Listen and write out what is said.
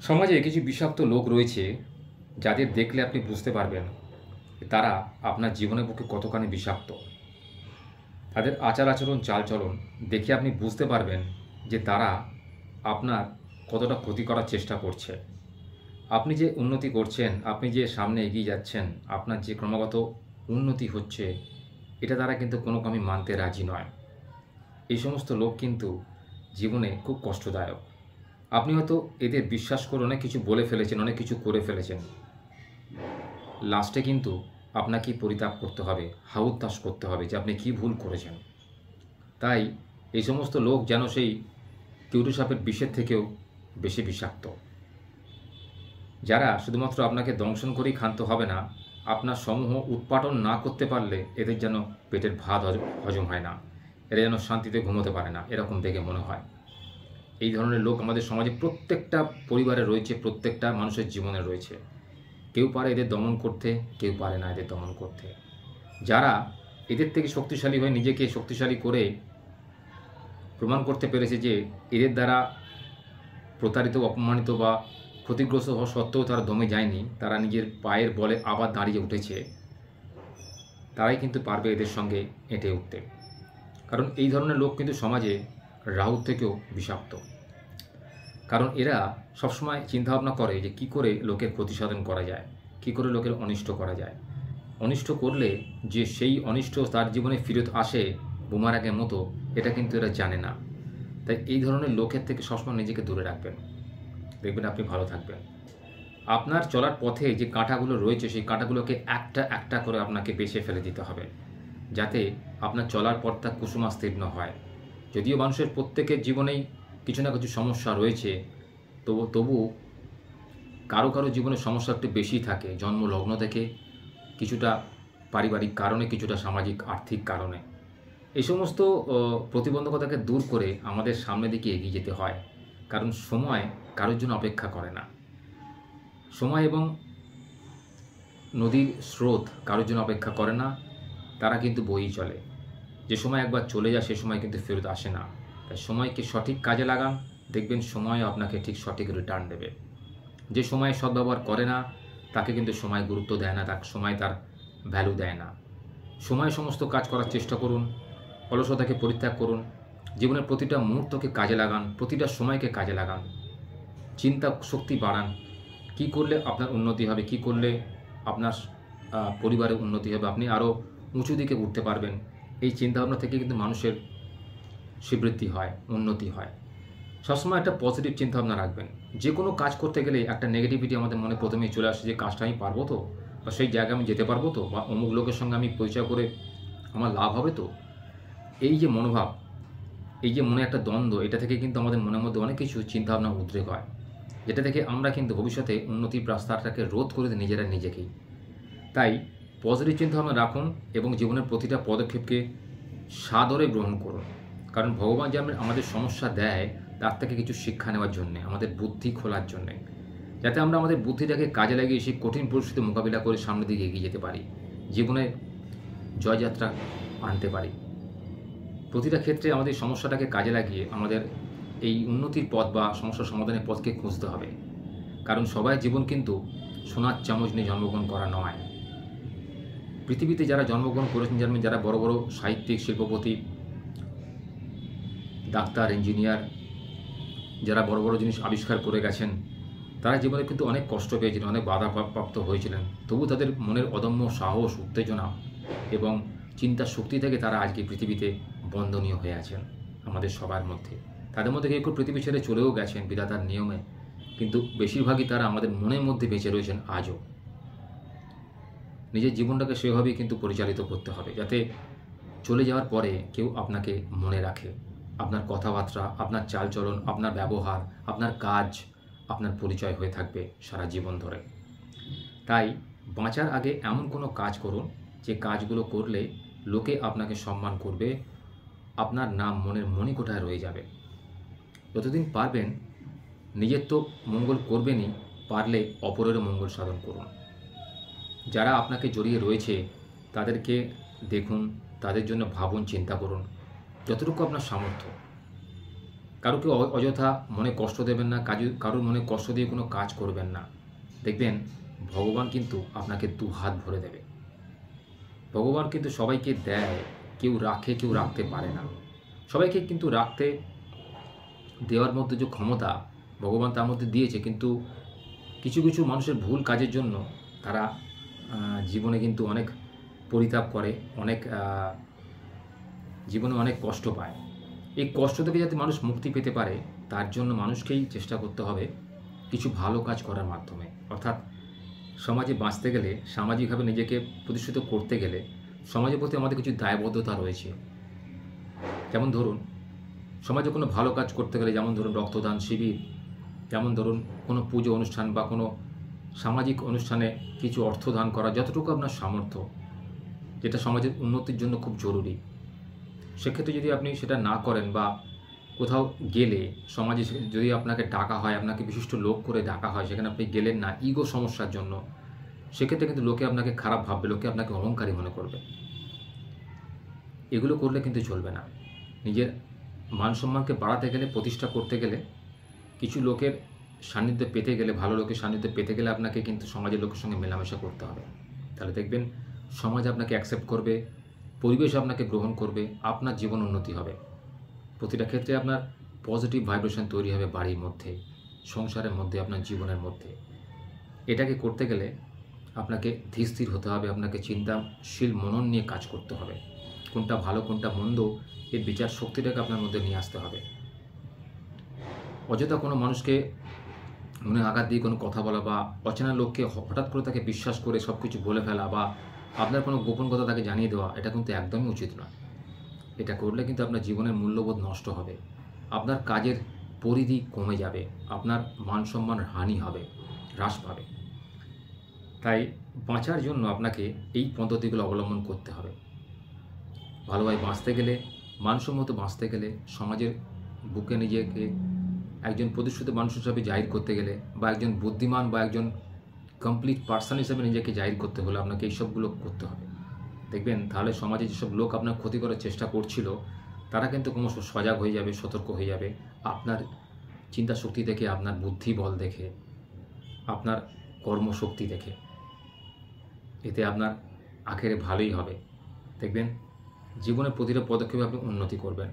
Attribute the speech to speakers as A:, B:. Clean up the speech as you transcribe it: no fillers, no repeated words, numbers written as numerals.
A: সমাজে কিছু বিষাক্ত লোক রয়েছে যাদের দেখলে আপনি বুঝতে পারবেন তারা আপনার জীবনের পক্ষে কতখানি বিষাক্ত। তাদের আচার আচরণ চালচলন দেখে আপনি বুঝতে পারবেন যে তারা আপনার কতটা ক্ষতি করার চেষ্টা করছে। আপনি যে উন্নতি করছেন, আপনি যে সামনে এগিয়ে যাচ্ছেন, আপনার যে ক্রমাগত উন্নতি হচ্ছে, এটা তারা কিন্তু কোনো ক্রমে মানতে রাজি নয়। এই সমস্ত লোক কিন্তু জীবনে খুব কষ্টদায়ক। আপনি হয়তো এদের বিশ্বাস করে অনেক কিছু বলে ফেলেছেন, অনেক কিছু করে ফেলেছেন, লাস্টে কিন্তু আপনাকেই পরিতাপ করতে হবে, হাউতাশ করতে হবে যে আপনি কী ভুল করেছেন। তাই এই সমস্ত লোক যেন সেই কেউটু সাপের বিষের থেকেও বেশি বিষাক্ত, যারা শুধুমাত্র আপনাকে দংশন করেই ক্ষান্ত হবে না, আপনার সমূহ উৎপাটন না করতে পারলে এদের যেন পেটের ভাত হজম হয় না, এরা যেন শান্তিতে ঘুমোতে পারে না, এরকম দেখে মনে হয়। এই ধরনের লোক আমাদের সমাজে প্রত্যেকটা পরিবারে রয়েছে, প্রত্যেকটা মানুষের জীবনে রয়েছে। কেউ পারে এদের দমন করতে, কেউ পারে না এদের দমন করতে। যারা এদের থেকে শক্তিশালী হয়ে নিজেকে শক্তিশালী করে প্রমাণ করতে পেরেছে যে এদের দ্বারা প্রতারিত, অপমানিত বা ক্ষতিগ্রস্ত হওয়া সত্ত্বেও তারা দমে যায়নি, তারা নিজের পায়ের বলে আবার দাঁড়িয়ে উঠেছে, তারাই কিন্তু পারবে এদের সঙ্গে এঁটে উঠতে। কারণ এই ধরনের লোক কিন্তু সমাজে রাহুর থেকেও বিষাক্ত। কারণ এরা সবসময় চিন্তাভাবনা করে যে কী করে লোকের ক্ষতিসাধন করা যায়, কী করে লোকের অনিষ্ট করা যায়। অনিষ্ট করলে যে সেই অনিষ্ট তার জীবনে ফিরত আসে বুমারাংয়ের মতো, এটা কিন্তু এরা জানে না। তাই এই ধরনের লোকের থেকে সবসময় নিজেকে দূরে রাখবেন, দেখবেন আপনি ভালো থাকবেন। আপনার চলার পথে যে কাঁটাগুলো রয়েছে, সেই কাঁটাগুলোকে একটা একটা করে আপনাকে বেছে ফেলে দিতে হবে, যাতে আপনার চলার পথটা কুসুমাস্তীর্ণ হয়। যদিও মানুষের প্রত্যেকের জীবনেই কিছু না কিছু সমস্যা রয়েছে, তবু কারো কারো জীবনে সমস্যা একটু বেশি থাকে, জন্মলগ্ন থেকে, কিছুটা পারিবারিক কারণে, কিছুটা সামাজিক আর্থিক কারণে। এই সমস্ত প্রতিবন্ধকতাকে দূর করে আমাদের সামনের দিকে এগিয়ে যেতে হয়। কারণ সময় কারোর জন্য অপেক্ষা করে না। সময় এবং নদীর স্রোত কারোর জন্য অপেক্ষা করে না, তারা কিন্তু বয়েই চলে। যে সময় একবার চলে যায় সে সময় কিন্তু ফেরত আসে না। তাই সময়কে সঠিক কাজে লাগান, দেখবেন সময় আপনাকে ঠিক সঠিক রিটার্ন দেবে। যে সময় সদ্ব্যবহার করে না তাকে কিন্তু সময় গুরুত্ব দেয় না, তাকে সময় তার ভ্যালু দেয় না। সময় সমস্ত কাজ করার চেষ্টা করুন, অলসতাকে পরিত্যাগ করুন, জীবনের প্রতিটা মুহূর্তকে কাজে লাগান, প্রতিটা সময়কে কাজে লাগান, চিন্তা শক্তি বাড়ান। কী করলে আপনার উন্নতি হবে, কী করলে আপনার পরিবারের উন্নতি হবে, আপনি আরও উঁচু দিকে উঠতে পারবেন, এই চিন্তাভাবনা থেকে কিন্তু মানুষের শ্রীবৃদ্ধি হয়, উন্নতি হয়। সবসময় একটা পজিটিভ চিন্তাভাবনা রাখবেন। যে কোনো কাজ করতে গেলে একটা নেগেটিভিটি আমাদের মনে প্রথমেই চলে আসে, যে কাজটা আমি পারবো তো, বা সেই জায়গায় আমি যেতে পারবো তো, বা অমুক লোকের সঙ্গে আমি পরিচয় করে আমার লাভ হবে তো। এই যে মনোভাব, এই যে মনে একটা দ্বন্দ্ব, এটা থেকে কিন্তু আমাদের মনের মধ্যে অনেক কিছু চিন্তাভাবনা উদ্রেক হয়, যেটা থেকে আমরা কিন্তু ভবিষ্যতে উন্নতির রাস্তাটাকে রোধ করে দিই নিজেরা নিজেকেই। তাই পজিটিভ চিন্তাভাবনা রাখুন এবং জীবনের প্রতিটা পদক্ষেপকে সাদরে গ্রহণ করুন। কারণ ভগবান যে আমাদের সমস্যা দেয় তার থেকে কিছু শিক্ষা নেওয়ার জন্যে, আমাদের বুদ্ধি খোলার জন্যে, যাতে আমরা আমাদের বুদ্ধিটাকে কাজে লাগিয়ে সেই কঠিন পরিস্থিতি মোকাবিলা করে সামনের দিকে এগিয়ে যেতে পারি, জীবনে জয়যাত্রা আনতে পারি। প্রতিটা ক্ষেত্রে আমাদের সমস্যাটাকে কাজে লাগিয়ে আমাদের এই উন্নতির পথ বা সমস্যা সমাধানের পথকে খুঁজতে হবে। কারণ সবাই জীবন কিন্তু সোনার চামচ নিয়ে জন্মগ্রহণ করা নয়। পৃথিবীতে যারা জন্মগ্রহণ করেছেন, যারা বড় বড় সাহিত্যিক, শিল্পপতি, ডাক্তার, ইঞ্জিনিয়ার, যারা বড় বড় জিনিস আবিষ্কার করে গেছেন, তারা জীবনে কিন্তু অনেক কষ্ট পেয়েছিলেন, অনেক বাধাপ্রাপ্ত হয়েছিলেন। তবু তাদের মনের অদম্য সাহস, উত্তেজনা এবং চিন্তার শক্তি থেকে তারা আজকে পৃথিবীতে বন্দনীয় হয়ে আছেন আমাদের সবার মধ্যে। তাদের মধ্যে কেউ কেউ পৃথিবী ছেড়ে চলেও গেছেন বিধাতার নিয়মে, কিন্তু বেশিরভাগই তারা আমাদের মনের মধ্যে বেঁচে রয়েছেন আজও। নিজের জীবনটাকে সেভাবেই কিন্তু পরিচালিত করতে হবে, যাতে চলে যাওয়ার পরে কেউ আপনাকে মনে রাখে। আপনার কথাবার্তা, আপনার চালচলন, আপনার ব্যবহার, আপনার কাজ, আপনার পরিচয় হয়ে থাকবে সারা জীবন ধরে। তাই বাঁচার আগে এমন কোনো কাজ করুন যে কাজগুলো করলে লোকে আপনাকে সম্মান করবে, আপনার নাম মনের মণিকোঠায় রয়ে যাবে। যতদিন পারবেন নিজের তো মঙ্গল করবেনই, পারলে অপরেরও মঙ্গল সাধন করুন। যারা আপনাকে জড়িয়ে রয়েছে তাদেরকে দেখুন, তাদের জন্য ভাবুন, চিন্তা করুন যতটুকু আপনার সামর্থ্য। কারোকে অযথা মনে কষ্ট দেবেন না, কারোর মনে কষ্ট দিয়ে কোনো কাজ করবেন না। দেখবেন ভগবান কিন্তু আপনাকে দু হাত ভরে দেবে। ভগবান কিন্তু সবাইকে দেয়, কেউ রাখে, কেউ রাখতে পারে না। সবাইকে কিন্তু রাখতে দেওয়ার মধ্যে যে ক্ষমতা ভগবান তার মধ্যে দিয়েছে, কিন্তু কিছু কিছু মানুষের ভুল কাজের জন্য তারা জীবনে কিন্তু অনেক পরিতাপ করে, জীবনে অনেক কষ্ট পায়। এই কষ্ট থেকে যাতে মানুষ মুক্তি পেতে পারে তার জন্য মানুষকেই চেষ্টা করতে হবে কিছু ভালো কাজ করার মাধ্যমে। অর্থাৎ সমাজে বাঁচতে গেলে, সামাজিকভাবে নিজেকে প্রতিষ্ঠিত করতে গেলে সমাজের প্রতি আমাদের কিছু দায়বদ্ধতা রয়েছে। যেমন ধরুন, সমাজে কোনো ভালো কাজ করতে গেলে, যেমন ধরুন রক্তদান শিবির, যেমন ধরুন কোনো পুজো অনুষ্ঠান বা কোনো সামাজিক অনুষ্ঠানে কিছু অর্থ দান করা, যতটুকু আপনার সামর্থ্য, যেটা সমাজের উন্নতির জন্য খুব জরুরি। সেক্ষেত্রে যদি আপনি সেটা না করেন বা কোথাও গেলে সমাজে যদি আপনাকে ডাকা হয়, আপনাকে বিশিষ্ট লোক করে ডাকা হয়, সেখানে আপনি গেলেন না ইগো সমস্যার জন্য, সেক্ষেত্রে কিন্তু লোকে আপনাকে খারাপ ভাববে, লোকে আপনাকে অহংকারী মনে করবে। এগুলো করলে কিন্তু চলবে না। নিজের মান সম্মানকে বাড়াতে গেলে, প্রতিষ্ঠা করতে গেলে, কিছু লোকের সান্নিধ্য পেতে গেলে, ভালো লোকের সান্নিধ্য পেতে গেলে আপনাকে কিন্তু সমাজের লোকের সঙ্গে মেলামেশা করতে হবে। তাহলে দেখবেন সমাজ আপনাকে অ্যাকসেপ্ট করবে, পরিবেশ আপনাকে গ্রহণ করবে, আপনার জীবন উন্নতি হবে। প্রতিটা ক্ষেত্রে আপনার পজিটিভ ভাইব্রেশন তৈরি হবে বাড়ির মধ্যে, সংসারের মধ্যে, আপনার জীবনের মধ্যে। এটাকে করতে গেলে আপনাকে ধীর স্থির হতে হবে, আপনাকে চিন্তাশীল মনন নিয়ে কাজ করতে হবে। কোনটা ভালো কোনটা মন্দ এই বিচার শক্তিটাকে আপনার মধ্যে নিয়ে আসতে হবে। অযথা কোনো মানুষকে মনে আঘাত দিয়ে কোনো কথা বলা বা অচেনা লোককে হঠাৎ করে তাকে বিশ্বাস করে সব কিছু বলে ফেলা বা আপনার কোনো গোপন কথা তাকে জানিয়ে দেওয়া, এটা কিন্তু একদমই উচিত নয়। এটা করলে কিন্তু আপনার জীবনের মূল্যবোধ নষ্ট হবে, আপনার কাজের পরিধি কমে যাবে, আপনার মান সম্মান হানি হবে, হ্রাস পাবে। তাই বাঁচার জন্য আপনাকে এই পদ্ধতিগুলো অবলম্বন করতে হবে। ভালোভাবে বাঁচতে গেলে, মানসম্মত বাঁচতে গেলে, সমাজের বুকে নিজেকে একজন প্রতিষ্ঠিত মানুষ হিসাবে জাহির করতে গেলে বা একজন বুদ্ধিমান বা একজন কমপ্লিট পার্সন হিসেবে নিজেকে জাহির করতে হলে আপনাকে এইসবগুলো করতে হবে। দেখবেন তাহলে সমাজে যেসব লোক আপনার ক্ষতি করার চেষ্টা করছিল তারা কিন্তু ক্রমশ সজাগ হয়ে যাবে, সতর্ক হয়ে যাবে আপনার চিন্তা শক্তি দেখে, আপনার বুদ্ধি বল দেখে, আপনার কর্মশক্তি দেখে। এতে আপনার আখেরে ভালোই হবে। দেখবেন জীবনের প্রতিটা পদক্ষেপে আপনি উন্নতি করবেন।